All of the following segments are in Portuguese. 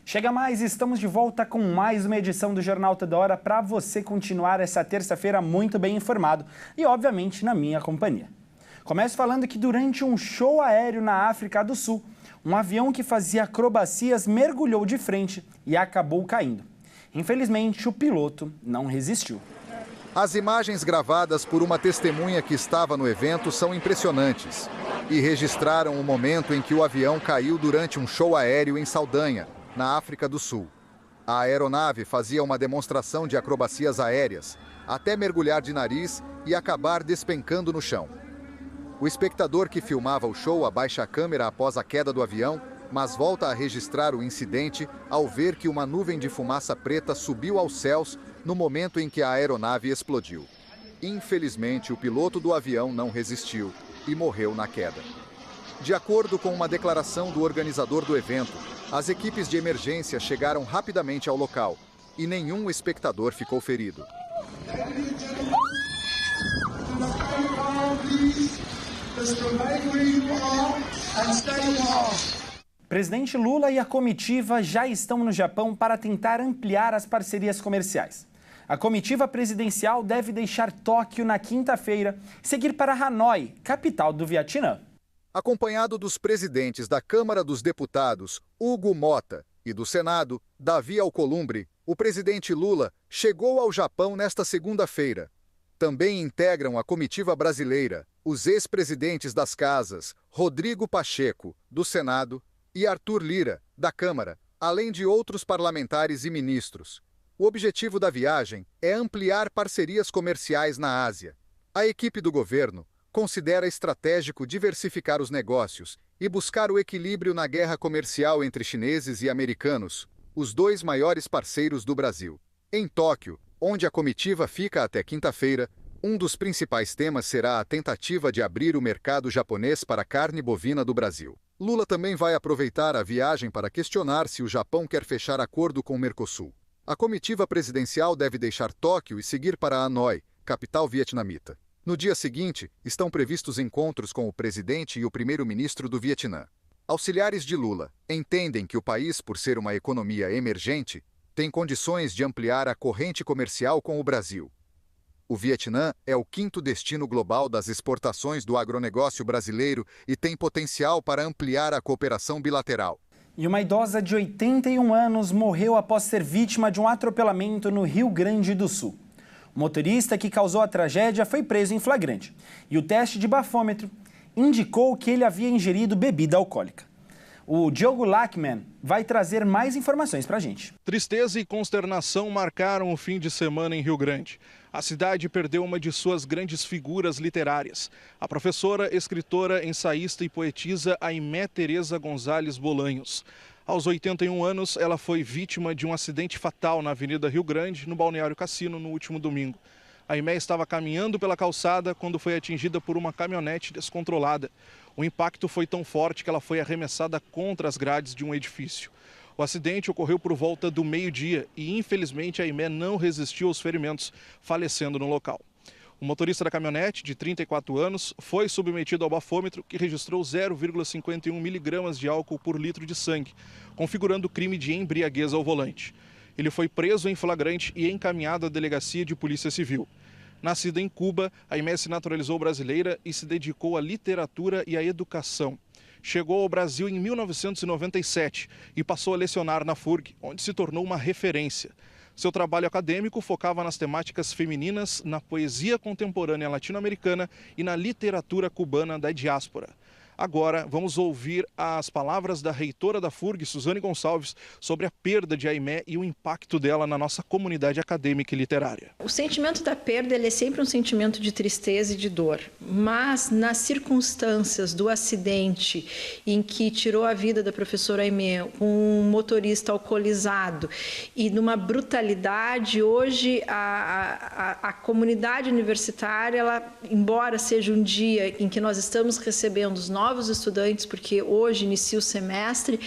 Chega mais, estamos de volta com mais uma edição do Jornal Toda Hora para você continuar essa terça-feira muito bem informado e, obviamente, na minha companhia. Começo falando que durante um show aéreo na África do Sul, um avião que fazia acrobacias mergulhou de frente e acabou caindo. Infelizmente, o piloto não resistiu. As imagens gravadas por uma testemunha que estava no evento são impressionantes e registraram o momento em que o avião caiu durante um show aéreo em Saldanha, na África do Sul. A aeronave fazia uma demonstração de acrobacias aéreas, até mergulhar de nariz e acabar despencando no chão. O espectador que filmava o show abaixa a câmera após a queda do avião, mas volta a registrar o incidente ao ver que uma nuvem de fumaça preta subiu aos céus no momento em que a aeronave explodiu. Infelizmente, o piloto do avião não resistiu e morreu na queda. De acordo com uma declaração do organizador do evento, as equipes de emergência chegaram rapidamente ao local e nenhum espectador ficou ferido. Presidente Lula e a comitiva já estão no Japão para tentar ampliar as parcerias comerciais. A comitiva presidencial deve deixar Tóquio na quinta-feira e seguir para Hanoi, capital do Vietnã. Acompanhado dos presidentes da Câmara dos Deputados, Hugo Mota, e do Senado, Davi Alcolumbre, o presidente Lula chegou ao Japão nesta segunda-feira. Também integram a comitiva brasileira os ex-presidentes das casas, Rodrigo Pacheco, do Senado, e Arthur Lira, da Câmara, além de outros parlamentares e ministros. O objetivo da viagem é ampliar parcerias comerciais na Ásia. A equipe do governo considera estratégico diversificar os negócios e buscar o equilíbrio na guerra comercial entre chineses e americanos, os dois maiores parceiros do Brasil. Em Tóquio, onde a comitiva fica até quinta-feira, um dos principais temas será a tentativa de abrir o mercado japonês para a carne bovina do Brasil. Lula também vai aproveitar a viagem para questionar se o Japão quer fechar acordo com o Mercosul. A comitiva presidencial deve deixar Tóquio e seguir para Hanoi, capital vietnamita. No dia seguinte, estão previstos encontros com o presidente e o primeiro-ministro do Vietnã. Auxiliares de Lula entendem que o país, por ser uma economia emergente, tem condições de ampliar a corrente comercial com o Brasil. O Vietnã é o quinto destino global das exportações do agronegócio brasileiro e tem potencial para ampliar a cooperação bilateral. E uma idosa de 81 anos morreu após ser vítima de um atropelamento no Rio Grande do Sul. O motorista que causou a tragédia foi preso em flagrante e o teste de bafômetro indicou que ele havia ingerido bebida alcoólica. O Diogo Lachman vai trazer mais informações para a gente. Tristeza e consternação marcaram o fim de semana em Rio Grande. A cidade perdeu uma de suas grandes figuras literárias, a professora, escritora, ensaísta e poetisa Aimé Teresa Gonzalez Bolanhos. Aos 81 anos, ela foi vítima de um acidente fatal na Avenida Rio Grande, no Balneário Cassino, no último domingo. A Aimé estava caminhando pela calçada quando foi atingida por uma caminhonete descontrolada. O impacto foi tão forte que ela foi arremessada contra as grades de um edifício. O acidente ocorreu por volta do meio-dia e, infelizmente, a Aimé não resistiu aos ferimentos, falecendo no local. O motorista da caminhonete, de 34 anos, foi submetido ao bafômetro, que registrou 0,51 miligramas de álcool por litro de sangue, configurando crime de embriaguez ao volante. Ele foi preso em flagrante e encaminhado à delegacia de polícia civil. Nascida em Cuba, a Aimé se naturalizou brasileira e se dedicou à literatura e à educação. Chegou ao Brasil em 1997 e passou a lecionar na FURG, onde se tornou uma referência. Seu trabalho acadêmico focava nas temáticas femininas, na poesia contemporânea latino-americana e na literatura cubana da diáspora. Agora, vamos ouvir as palavras da reitora da FURG, Suzane Gonçalves, sobre a perda de Aimé e o impacto dela na nossa comunidade acadêmica e literária. O sentimento da perda ele é sempre um sentimento de tristeza e de dor, mas nas circunstâncias do acidente em que tirou a vida da professora Aimé, um motorista alcoolizado e numa brutalidade, hoje a comunidade universitária, ela, embora seja um dia em que nós estamos recebendo os novos estudantes, porque hoje inicia o semestre,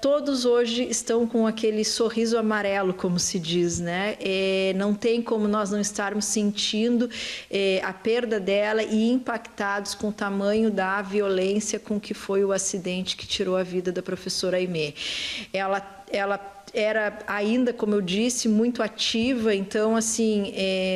todos hoje estão com aquele sorriso amarelo, como se diz, né? Não tem como nós não estarmos sentindo a perda dela e impactados com o tamanho da violência com que foi o acidente que tirou a vida da professora Aimé. Ela era ainda, como eu disse, muito ativa. Então, assim,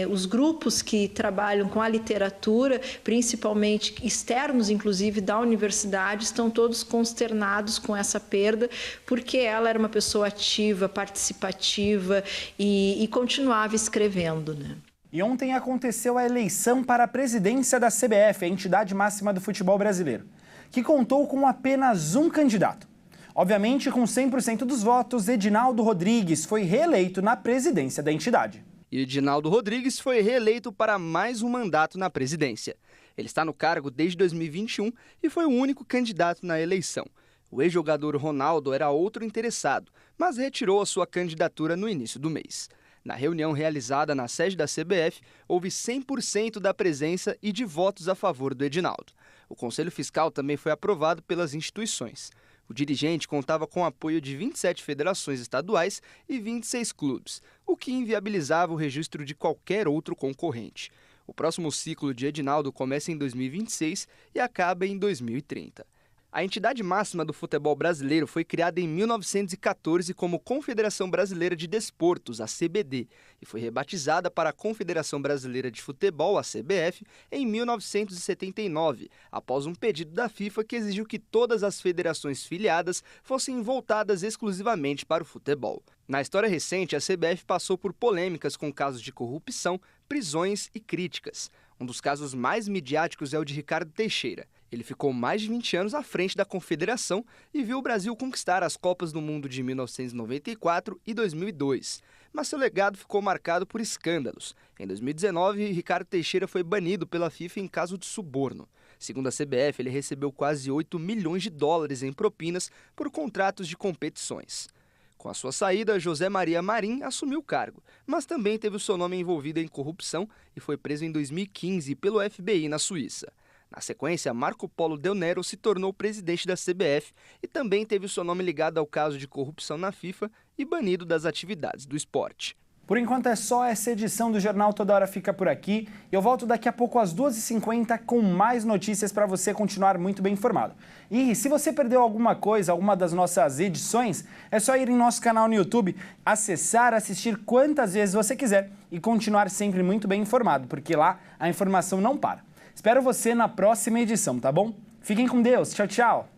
os grupos que trabalham com a literatura, principalmente externos, inclusive, da universidade, estão todos consternados com essa perda, porque ela era uma pessoa ativa, participativa e continuava escrevendo, né? E ontem aconteceu a eleição para a presidência da CBF, a entidade máxima do futebol brasileiro, que contou com apenas um candidato. Obviamente, com 100% dos votos, Edinaldo Rodrigues foi reeleito na presidência da entidade. E Edinaldo Rodrigues foi reeleito para mais um mandato na presidência. Ele está no cargo desde 2021 e foi o único candidato na eleição. O ex-jogador Ronaldo era outro interessado, mas retirou a sua candidatura no início do mês. Na reunião realizada na sede da CBF, houve 100% da presença e de votos a favor do Edinaldo. O Conselho Fiscal também foi aprovado pelas instituições. O dirigente contava com o apoio de 27 federações estaduais e 26 clubes, o que inviabilizava o registro de qualquer outro concorrente. O próximo ciclo de Edinaldo começa em 2026 e acaba em 2030. A entidade máxima do futebol brasileiro foi criada em 1914 como Confederação Brasileira de Desportos, a CBD, e foi rebatizada para a Confederação Brasileira de Futebol, a CBF, em 1979, após um pedido da FIFA que exigiu que todas as federações filiadas fossem voltadas exclusivamente para o futebol. Na história recente, a CBF passou por polêmicas com casos de corrupção, prisões e críticas. Um dos casos mais midiáticos é o de Ricardo Teixeira. Ele ficou mais de 20 anos à frente da confederação e viu o Brasil conquistar as Copas do Mundo de 1994 e 2002. Mas seu legado ficou marcado por escândalos. Em 2019, Ricardo Teixeira foi banido pela FIFA em caso de suborno. Segundo a CBF, ele recebeu quase 8 milhões de dólares em propinas por contratos de competições. Com a sua saída, José Maria Marim assumiu o cargo, mas também teve o seu nome envolvido em corrupção e foi preso em 2015 pelo FBI na Suíça. Na sequência, Marco Polo Del Nero se tornou presidente da CBF e também teve o seu nome ligado ao caso de corrupção na FIFA e banido das atividades do esporte. Por enquanto é só, essa edição do Jornal Toda Hora fica por aqui. Eu volto daqui a pouco às 2h50 com mais notícias para você continuar muito bem informado. E se você perdeu alguma coisa, alguma das nossas edições, é só ir em nosso canal no YouTube, acessar, assistir quantas vezes você quiser e continuar sempre muito bem informado, porque lá a informação não para. Espero você na próxima edição, tá bom? Fiquem com Deus. Tchau, tchau.